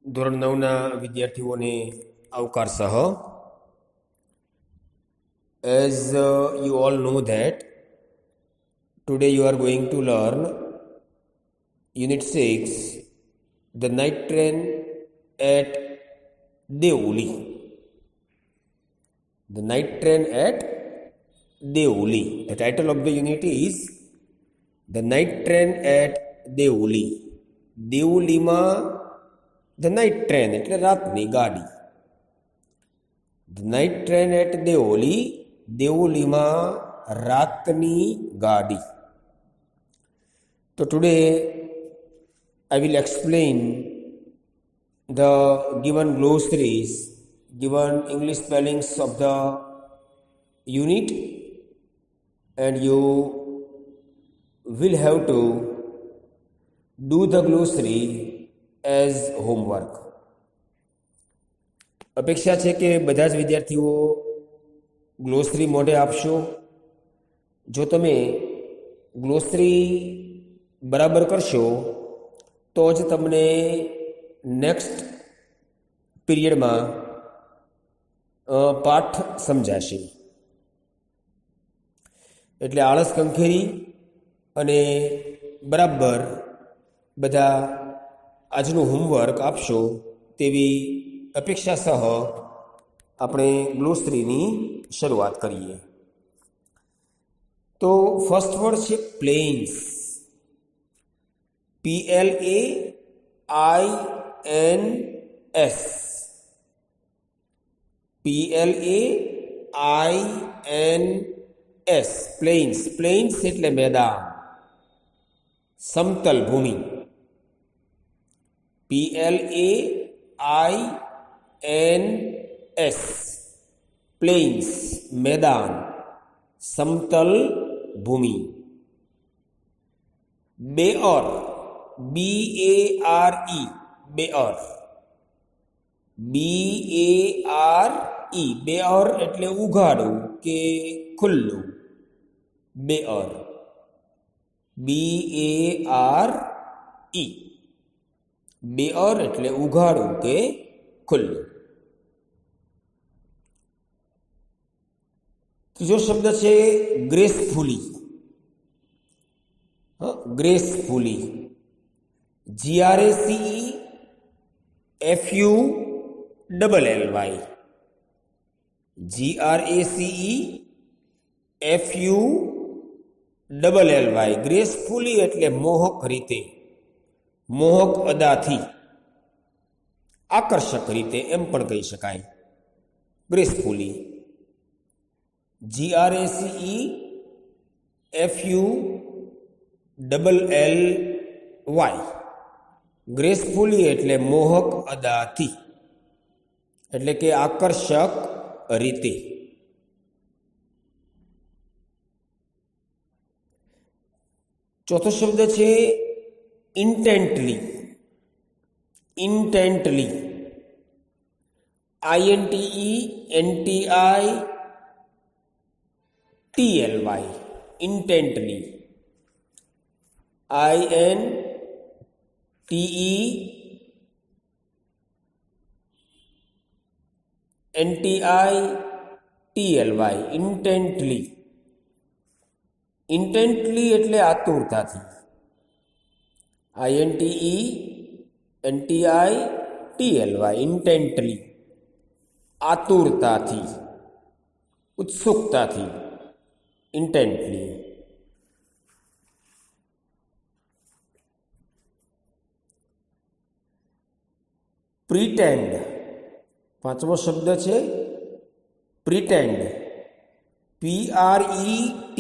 ધોરણ 9ના વિદ્યાર્થીઓને આવકાર સહ. As you all know that today you are going to learn Unit 6, the night train at Deoli. The night train at Deoli. The title of the unit is The Night Train at Deoli. દેવલીમાં the night train એટલે રાતની ગાડી. The night train at Deoli. દેવલીમાં રાતની ગાડી. So today I will explain the given glossaries, given English spellings of the unit, and you will have to do the glossary as homework. અપેક્ષા છે કે બધા જ વિદ્યાર્થીઓ ગ્લોસરી મોઢે આપશો. જો તમે ગ્લોસરી બરાબર કરશો તો જ તમને નેક્સ્ટ પીરિયડમાં પાઠ સમજાશે. એટલે આળસ કંખેરી અને બરાબર બધા આજનું હોમવર્ક આપશો તેવી અપેક્ષા સહ આપણે ગ્લોસરીની શરૂઆત કરીએ. તો ફર્સ્ટ વર્ડ છે plains. PLAINS. PLAINS. Plains. Plains એટલે મેદાન, સમતલ ભૂમિ. PLAINS. પ્લેન્સ મેદાન, સમતલ ભૂમિ. Bare. BARE. Bare. BARE. Bare એટલે ઉઘાડું કે ખુલ્લું. બેઅર. BARE. બેઅર એટલે ઉઘાડું કે ખુલ્લું. ત્રીજો શબ્દ છે gracefully. Gracefully. GRACEFULLY. GRACEFULLY. Gracefully એટલે મોહક રીતે, મોહક અદાથી, આકર્ષક રીતે એમ પણ કહી શકાય. ગ્રેસફુલી. GRACEFULLY. ગ્રેસફુલી એટલે મોહક અદાથી, એટલે કે આકર્ષક રીતે. ચોથો શબ્દ છે ઇન્ટેન્ટલી. ઇન્ટેન્ટલી. INTENTITLY. ઇન્ટેન્ટલી. INTENTITLY. ઇન્ટેન્ટલી. ઇન્ટેન્ટલી એટલે આતુરતાથી. INTENTITLY. ઇન્ટેન્ટલી. આતુરતાથી, ઉત્સુકતાથી. ઇન્ટેન્ટલી. પ્રિટેન્ડ. પાંચમો શબ્દ છે pretend. PRETEND.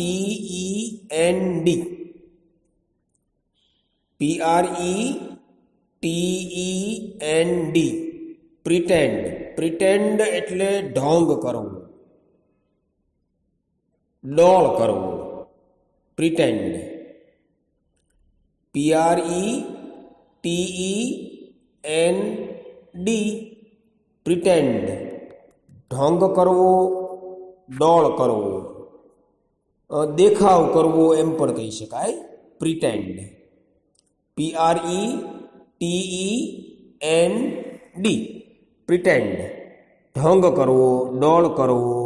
PRETEND. Pretend. Pretend એટલે ઢોંગ કરવું, ડોળ કરવું. પ્રિટેન્ડ. PRETEND. પ્રિટેન્ડ. ઢોંગ કરવો, ડોળ કરવો, દેખાવ કરવો એમ પણ કહી શકાય. પ્રિટેન્ડ. PRETEND. ડી પ્રિટેન્ડ, ઢોંગ કરવો, ડોળ કરવો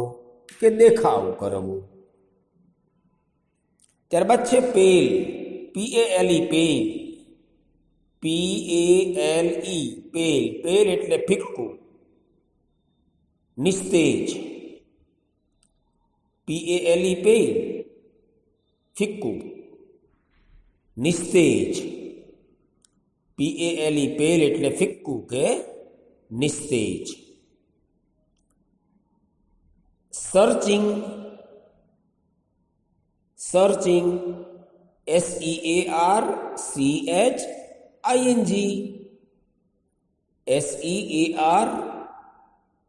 કે દેખાવ કરવો. ત્યારબાદ છે પેલ, PALE પેલ, PALE પેલ. પેલ એટલે ફિક્કું, નિસ્તેજ. PALE પેલ, ફિક્કું, નિસ્તેજ. PALE પેલ એટલે ફિક્કું કે નિસ્તેજ. Searching, searching, SEARCHING,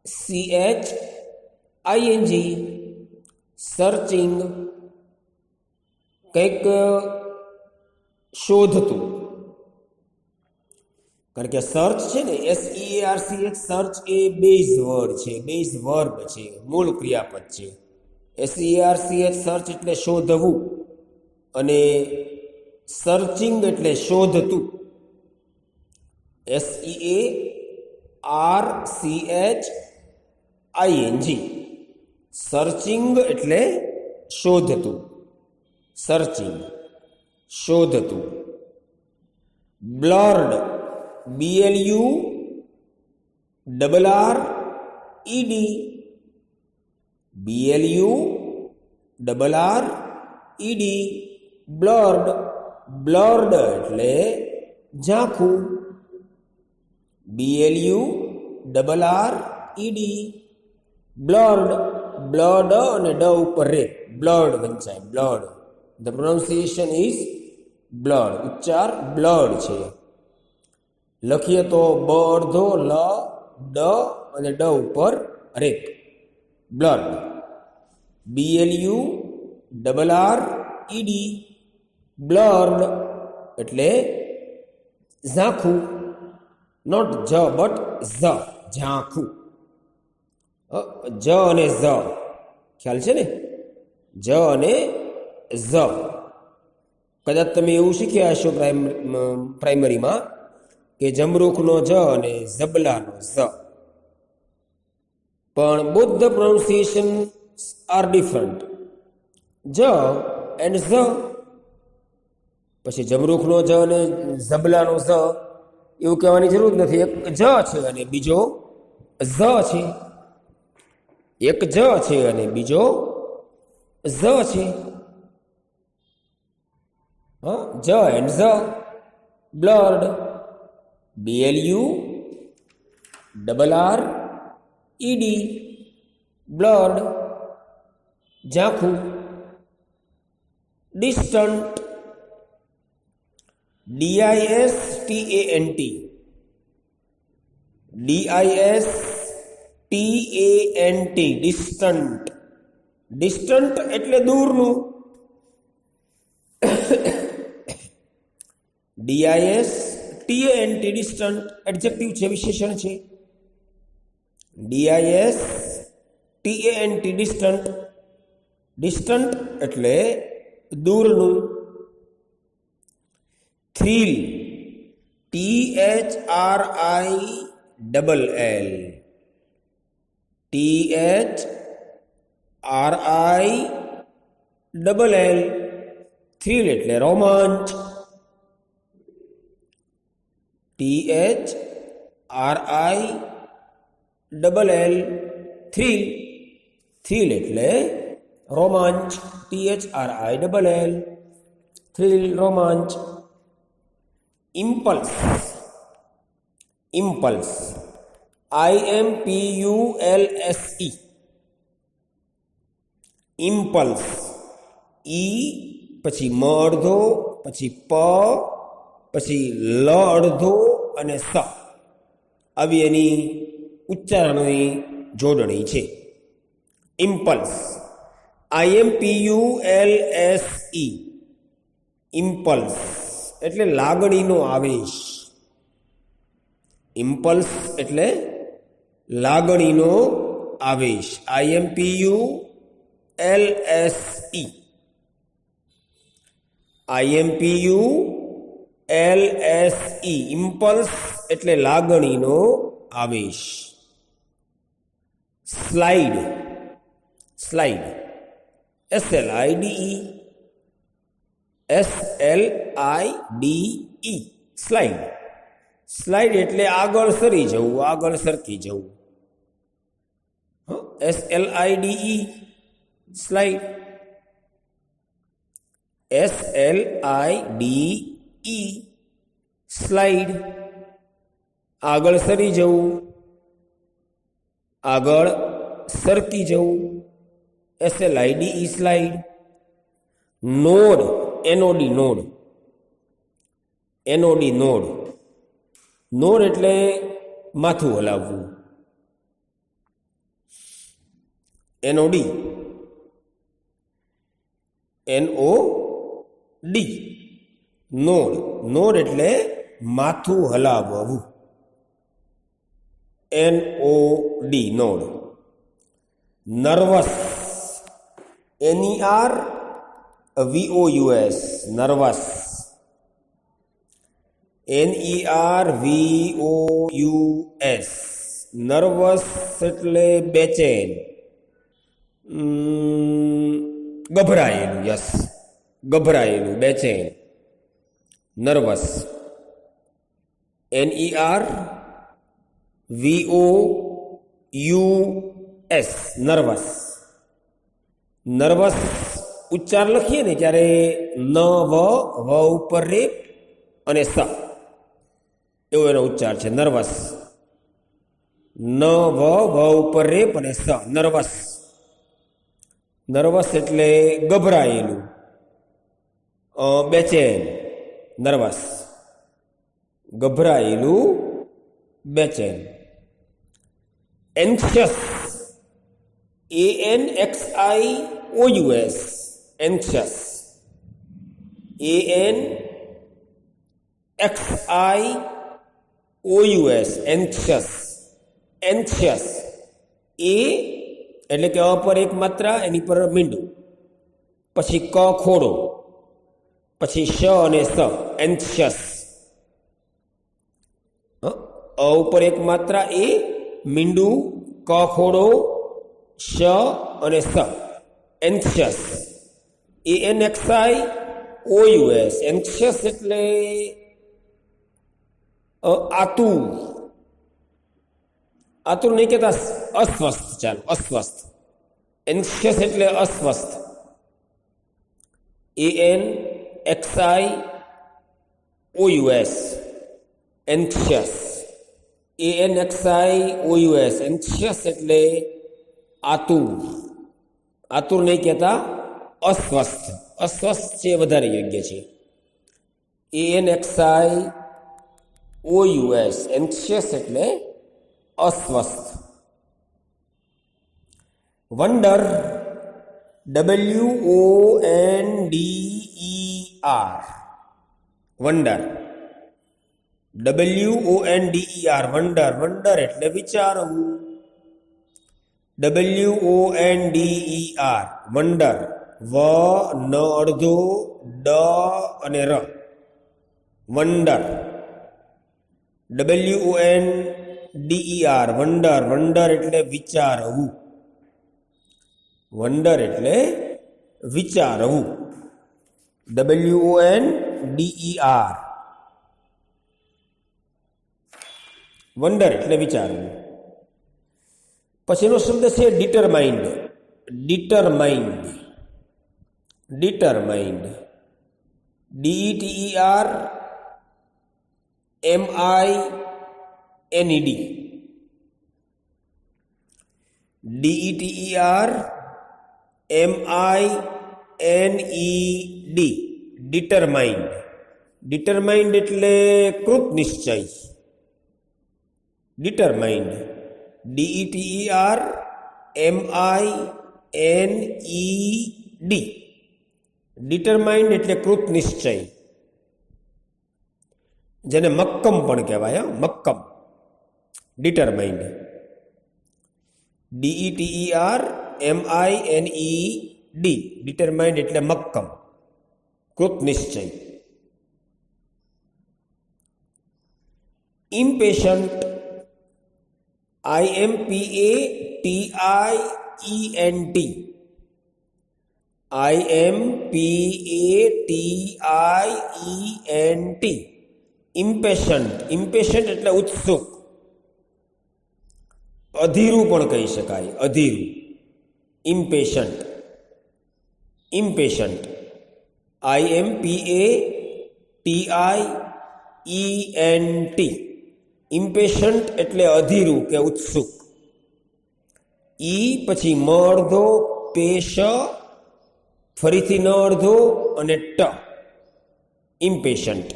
SEARCHING, searching, કંઈક શોધતું. કારણ કે સર્ચ છે ને, SEARCH, સર્ચ એ બેઝ વર્ડ છે, બેઝ વર્બ છે, મૂળ ક્રિયાપદ છે. SEARCH સર્ચ એટલે શોધવું અને સર્ચિંગ એટલે શોધતું. SEARCHING, સર્ચિંગ એટલે શોધતું, સર્ચિંગ, શોધતું. બ્લર્ડ, BLURRED, BLURRED, બ્લર્ડ. બ્લર્ડ એટલે ઝાંખું. BLURRED, બ્લર્ડ. બ્લડ અને ડ ઉપર રે, બ્લડ વંચાય, blood. The pronunciation is blood, ઉચ્ચાર બ્લડ છે. લખીએ તો બ અડધો, લ, ડ અને ડ ઉપર રેપ, બ્લડ. BLURRED, બ્લર્ડ એટલે ઝાંખું. નોટ જ બટ ઝ, ઝાંખું. જ અને ઝ ખ્યાલ છે ને, જ અને ઝ. કદાચ તમે એવું શીખ્યા હશો પ્રાઇમરીમાં કે જમરૂખનો જ અને ઝબલાનો ઝ. પણ both the pronunciation R different. જ એન્ડ ઝ. પછી જમરૂખનો જ અને ઝબલાનો ઝ એવું કહેવાની જરૂર નથી. એક જ છે અને બીજો ઝ છે. એક જ છે અને બીજો ઝ છે. જ એન્ડ ઝ. બ્લર્ડ, BLURRED, બ્લર્ડ, ઝાંખું. Distant, DISTANT, distant. ડિસ્ટન્ટ એટલે દૂરનું. DISTANT, ડિસ્ટન્ટ એડજેક્ટિવ છે, વિશેષણ છે. DISTANT, distant. ડિસ્ટન્ટ એટલે દૂરનું. થ્રીલ, THRILL, THRILL, થ્રીલ એટલે રોમાંચ. THRILL, thrill. થ્રીલ એટલે રોમાંચ. THRILL, થ્રીલ, રોમાંચ. Impulse, impulse, IMPULSE, impulse. ઈ પછી મ અડધો, પછી પ, પછી લ અડધો અને સ આવી એની ઉચ્ચારણની જોડણી છે. ઇમ્પલ્સ, IMPULSE, ઇમ્પલ્સ એટલે લાગણીનો આવેશ. ઇમ્પલ્સ એટલે લાગણીનો આવેશ. IMPULSE, IMPULSE, ઇમ્પલ્સ એટલે લાગણીનો આવેશ. Slide, slide, SLIDE, SLIDE, slide. Slide એટલે આગળ સરી જવું, આગળ સરકી જવું. SLIDE, slide. SLIDE, slide. આગળ સરી જવું, આગળ સરકી જવું. SLIDE, slide. Nod, NOD, nod. NOD, nod. Nod એટલે માથું હલાવવું. NOD, NOD, nod. નોડ એટલે માથું હલાવવું. NOD, nod. Nervous, NERVOUS, nervous. NERVOUS, nervous એટલે બેચેન, ગભરાયેલું. યસ, ગભરાયેલું, બેચેન, નર્વસ. NERVOUS, nervous. નર્વસ ઉચ્ચાર લખીએ ને ત્યારે ન વ ઉપર રેપ અને સ એવો એનો ઉચ્ચાર છે. નર્વસ. ન વ ઉપર રેપ અને સ, નર્વસ. નર્વસ એટલે ગભરાયેલું, બેચેન, નર્વસ. ગભરાયેલું, બેચેન. એન્ક્શિયસ, ANXIOUS, એન્ક્શિયસ. ANXIOUS, એન્ક્શિયસ. એન્ક્શિયસ. એ એટલે કે અ પર એક માત્રા, એની પર મીંડું, પછી ક ખોડો, પછી શ અને સ, એન્ક્શિયસ. અ ઉપર એક માત્રા, એ, મીંડું, ક ખોડો, શ અને સ, એન્ક્શિયસ. ANXIOUS, એન્ક્શિયસ એટલે આતુર. આતુર નહીં કહેતા, અસ્વસ્થ. ચાલો, અસ્વસ્થ. એન્ક્શિયસ એટલે અસ્વસ્થ. ANXIOUS, એન્ક્શિયસ. ANXIOUS, એન્ક્શિયસ એટલે આતુર. આતુર નહીં કહેતા, અસ્વસ્થ. અસ્વસ્થ છે વધારે યોગ્ય છે. ANXIOUS, એન્ક્શિયસ એટલે અસ્વસ્થ. Wonder, WONDER, wonder. WONDER, wonder. Wonder એટલે વિચારવું. WONDER, wonder. વ, ન અડધો, ડ અને ર, વંડર. WONDER, wonder. વંડર એટલે વિચારવું. વંડર એટલે વિચારવું. WONDER, વંડર એટલે વિચારવું. પછીનો શબ્દ છે determined. Determined, determined. DETERMINED, DETERMINED, determined. Determined એટલે કૃત નિશ્ચય. ડિટરમાઇન્ડ. DETERMINED, ડિટરમાઇન્ડ એટલે કૃત નિશ્ચય, જેને મક્કમ પણ કહેવાય. મક્કમ, ડિટરમાઇન્ડ. DETERMINED, ડિટરમાઇન્ડ એટલે મક્કમ, કૃત નિશ્ચય. ઇમ્પેશન્ટ, IMPATIENT. IMPATIENT. ઇમ્પેશન્ટ. ઇમ્પેશન્ટ એટલે ઉત્સુક. અધીરું પણ કહી શકાય. અધીરું. ઇમ્પેશન્ટ. ઇમ્પેશન્ટ. IMPATIENT. ઇમ્પેશન્ટ એટલે અધીરું કે ઉત્સુક. ઈ પછી મ અડધો, પેશ, ફરીથી ન અડધો અને ટ. ઇમ્પેશન્ટ.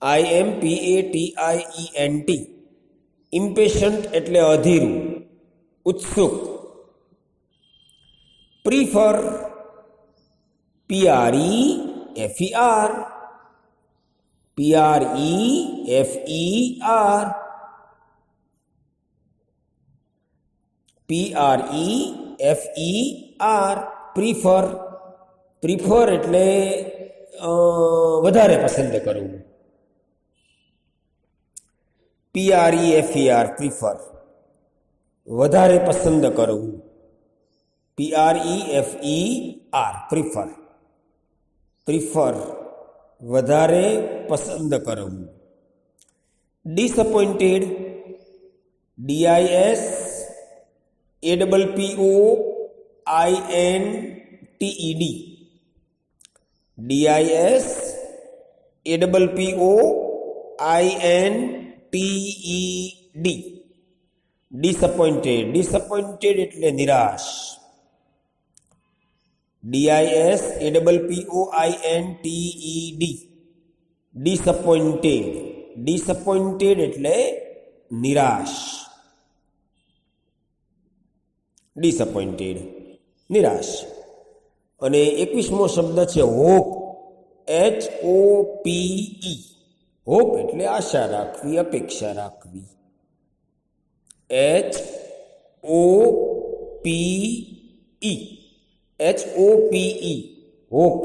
IMPATIENT. ઇમ્પેશન્ટ એટલે અધીરું, ઉત્સુક. Prefer. PREFER. PREFER. PREFER. Prefer. Prefer એટલે વધારે પસંદ કરવું. PREFER. પ્રીફર વધારે પસંદ કરવું. PREFER. પ્રીફર. પ્રીફર વધારે પસંદ કરવું. Disappointed. DISAPPOINTED. DISAPPOINTED. Disappointed. Disappointed એટલે નિરાશ. DISAPPOINTED. ડિસઅપોઇન્ટેડ. ડિસઅપોઇન્ટેડ એટલે નિરાશ. ડિસઅપોઇન્ટેડ નિરાશ. અને 21મો શબ્દ છે હોપ. HOPE. હોપ એટલે આશા રાખવી, અપેક્ષા રાખવી. HOPE. HOPE. હોપ.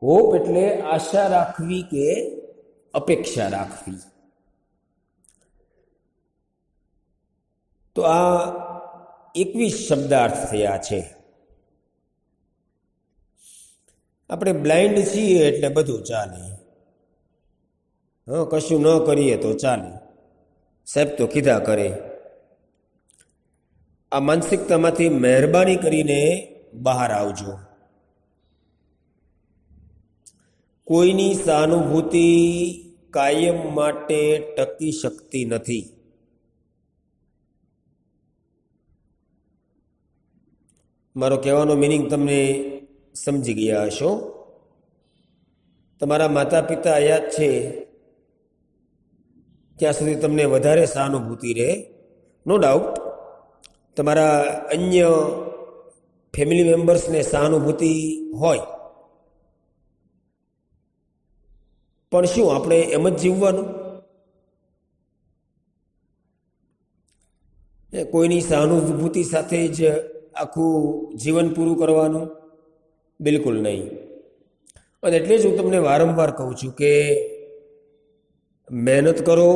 હોપ એટલે આશા રાખવી કે અપેક્ષા રાખવી. તો આ 21 શબ્દાર્થ થયા છે. આપણે બ્લાઇન્ડ છીએ એટલે બધું ચાલે. કશું ન કરીએ તો ચાલે. સાહેબ તો કીધા કરે. આ માનસિકતામાંથી મહેરબાની કરીને બહાર આવજો. કોઈની સહાનુભૂતિ કાયમ માટે ટકી શકતી નથી. મારો કહેવાનો મિનિંગ તમને સમજી ગયા હશો. તમારા માતા પિતા યાદ છે ત્યાં સુધી તમને વધારે સહાનુભૂતિ રહે. નો ડાઉટ તમારા અન્ય ફેમિલી મેમ્બર્સને સહાનુભૂતિ હોય, પણ શું આપણે એમ જ જીવવાનું? કોઈની સહાનુભૂતિ સાથે જ આખું જીવન પૂરું કરવાનું? બિલકુલ નહીં. અને એટલે જ હું તમને વારંવાર કહું છું કે મહેનત કરો.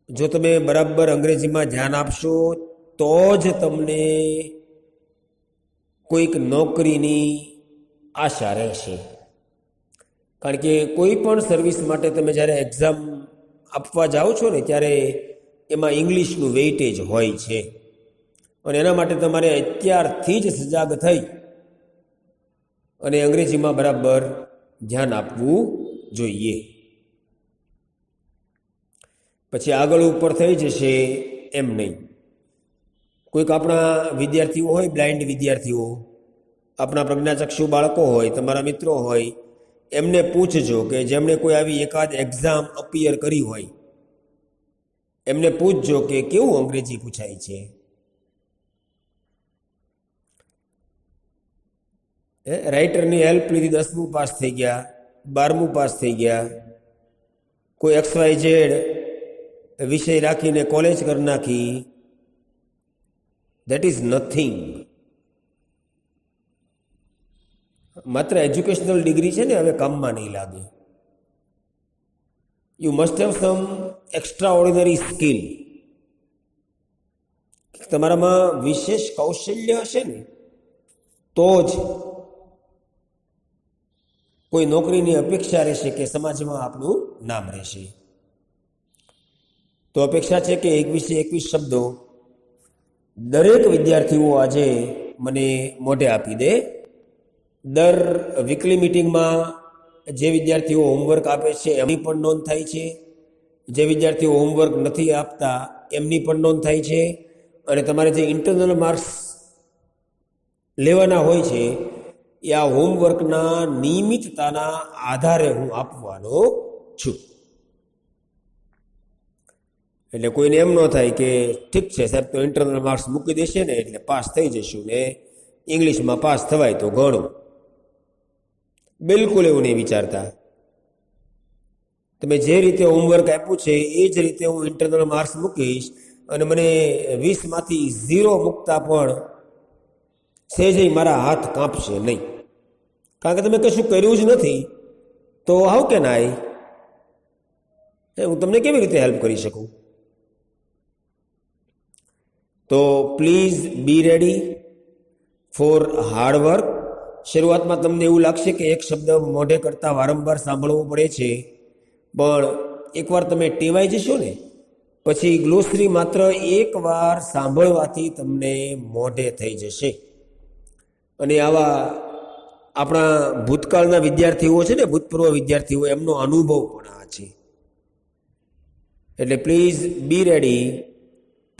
જો તમે બરાબર અંગ્રેજીમાં ધ્યાન આપશો તો જ તમને કોઈક નોકરીની આશા રહેશે. કારણ કે કોઈ પણ સર્વિસ માટે તમે જ્યારે એક્ઝામ આપવા જાઓ છો ને ત્યારે એમાં ઇંગ્લિશનું વેઇટેજ હોય છે. અને એના માટે તમારે અત્યારથી જ સજાગ થઈ અને અંગ્રેજીમાં બરાબર ધ્યાન આપવું જોઈએ. પછી આગળ ઉપર થઈ જશે એમ નહીં. કોઈક આપણા વિદ્યાર્થીઓ હોય, બ્લાઇન્ડ વિદ્યાર્થીઓ, આપણા પ્રજ્ઞાચક્ષુ બાળકો હોય, તમારા મિત્રો હોય, એમને પૂછજો કે જેમણે કોઈ આવી એકાદ એક્ઝામ અપિયર કરી હોય એમને પૂછજો કે કેવું અંગ્રેજી પૂછાય છે. રાઇટરની હેલ્પ લીધી, 10મું પાસ થઈ ગયા, 12મું પાસ થઈ ગયા, કોઈ XYZ વિષય રાખીને કોલેજ કરી નાખી. That is nothing. માત્ર એજ્યુકેશનલ ડિગ્રી છે ને હવે કામમાં નહીં લાગે. You must have sum extra ordinary skill. તમારામાં વિશેષ કૌશલ્ય હશે ને તો જ કોઈ નોકરીની અપેક્ષા રહેશે કે સમાજમાં આપણું નામ રહેશે. તો અપેક્ષા છે કે 21 શબ્દો દરેક વિદ્યાર્થીઓ આજે મને મોઢે આપી દે. દર વીકલી મિટિંગમાં જે વિદ્યાર્થીઓ હોમવર્ક આપે છે એમની પણ નોંધ થાય છે, જે વિદ્યાર્થીઓ હોમવર્ક નથી આપતા એમની પણ નોંધ થાય છે, અને તમારે જે ઇન્ટરનલ માર્ક્સ લેવાના હોય છે એ આ હોમવર્કના નિયમિતતાના આધારે હું આપવાનો છું. એટલે કોઈને એમ ન થાય કે ઠીક છે સાહેબ તો ઇન્ટરનલ માર્ક્સ મૂકી દેશે ને એટલે પાસ થઈ જશું ને ઇંગ્લિશમાં પાસ થવાય તો ઘણું. બિલકુલ એવું નહીં વિચારતા. તમે જે રીતે હોમવર્ક આપ્યું છે એ જ રીતે હું ઇન્ટરનલ માર્ક્સ મૂકીશ, અને મને 20માંથી 0 મૂકતા પણ સહેજે મારા હાથ કાંપશે નહીં, કારણ કે તમે કશું કર્યું જ નથી. તો હાઉ કેન આઈ, હું તમને કેવી રીતે હેલ્પ કરી શકું? તો please be ready for hard work. શરૂઆતમાં તમને એવું લાગશે કે એક શબ્દ મોઢે કરતાં વારંવાર સાંભળવો પડે છે, પણ એકવાર તમે ટેવાઈ જશો ને પછી ગ્લોસરી માત્ર એકવાર સાંભળવાથી તમને મોઢે થઈ જશે. અને આવા આપણા ભૂતકાળના વિદ્યાર્થીઓ છે ને, ભૂતપૂર્વ વિદ્યાર્થીઓ, એમનો અનુભવ પણ આ છે. એટલે please be ready,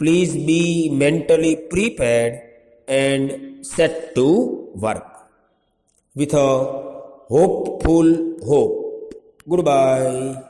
please be mentally prepared and set to work with a hopeful hope. Goodbye.